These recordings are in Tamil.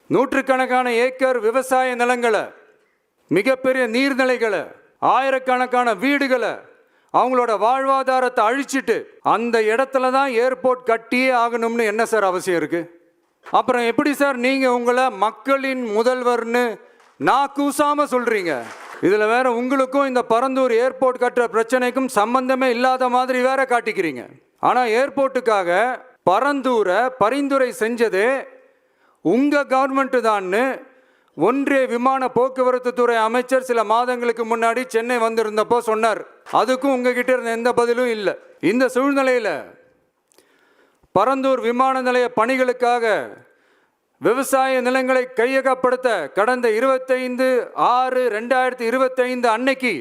நூற்றுக்கணக்கான ஏக்கர் விவசாய நிலங்களை, மிகப்பெரிய நீர்நிலைகளை, ஆயிரக்கணக்கான வீடுகளை, அவங்களோட வாழ்வாதாரத்தை அழிச்சிட்டு அந்த இடத்துல தான் ஏர்போர்ட் கட்டியே ஆகணும்னு என்ன சார் அவசியம் இருக்கு? அப்புறம் எப்படி சார் நீங்க உங்களை மக்களின் முதல்வர்னு நான் கூசாம சொல்றீங்க? இதுல வேற உங்களுக்கும் இந்த பரந்தூர் ஏர்போர்ட் கட்டுற பிரச்சனைக்கும் சம்பந்தமே இல்லாத மாதிரி வேற காட்டிக்கிறீங்க. ஆனா ஏர்போர்ட்டுக்காக பரந்தூரை பரிந்துரை செஞ்சதே உங்க கவர்மெண்ட் தான்னு ஒன்றிய விமான போக்குவரத்து துறை அமைச்சர் சில மாதங்களுக்கு முன்னாடி சென்னை வந்திருந்தப்போ சொன்னார். அதுக்கும் உங்ககிட்ட இருந்த எந்த பதிலும் இல்லை. இந்த சூழ்நிலையில் பரந்தூர் விமான நிலைய பணிகளுக்காக விவசாய நிலங்களை கையகப்படுத்த கடந்த 25/6/2025 அன்னைக்கு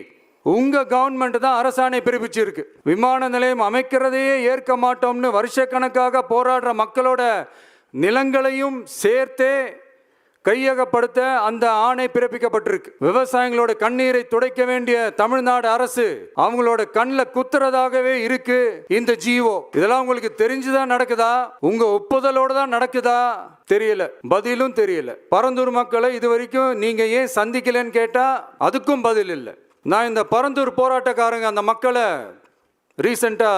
உங்க கவர்மெண்ட் தான் அரசாணை பிறப்பிச்சிருக்கு. விமான நிலையம் அமைக்கிறதையே ஏற்க மாட்டோம்னு வருஷக்கணக்காக போராடுற மக்களோட நிலங்களையும் சேர்த்தே கையகப்படுத்த அந்த ஆணை பிறப்பிக்கப்பட்டிருக்கு. விவசாயிகளோட கண்ணீரை துடைக்க வேண்டிய தமிழ்நாடு அரசு அவங்களோட கண்ணில் குத்துறதாகவே இருக்கு இந்த ஜீவோ. இதெல்லாம் உங்களுக்கு தெரிஞ்சுதான் நடக்குதா, உங்க ஒப்புதலோட தான் நடக்குதா தெரியல, பதிலும் தெரியல. பரந்தூர் மக்களை இது வரைக்கும் நீங்க ஏன் சந்திக்கலன்னு கேட்டா அதுக்கும் பதில் இல்லை. நான் இந்த பரந்தூர் போராட்டக்காரங்க அந்த மக்களை ரீசெண்டா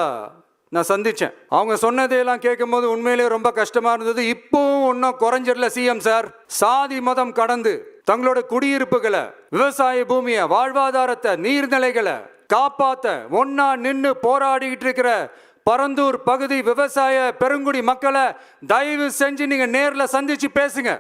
நான் சந்திச்சேன். அவங்க சொன்னதையெல்லாம் கேட்கும் போது உண்மையிலே ரொம்ப கஷ்டமா இருந்தது. இப்பவும் ஒன்றும் குறைஞ்சிடல சிஎம் சார். சாதி மதம் கடந்து தங்களோட குடியிருப்புகளை, விவசாய பூமியை, வாழ்வாதாரத்தை, நீர்நிலைகளை காப்பாத்த ஒன்னா நின்று போராடிக்கிட்டு இருக்கிற பரந்தூர் பகுதி விவசாய பெருங்குடி மக்களை தயவு செஞ்சு நீங்க நேர்ல சந்திச்சு பேசுங்க.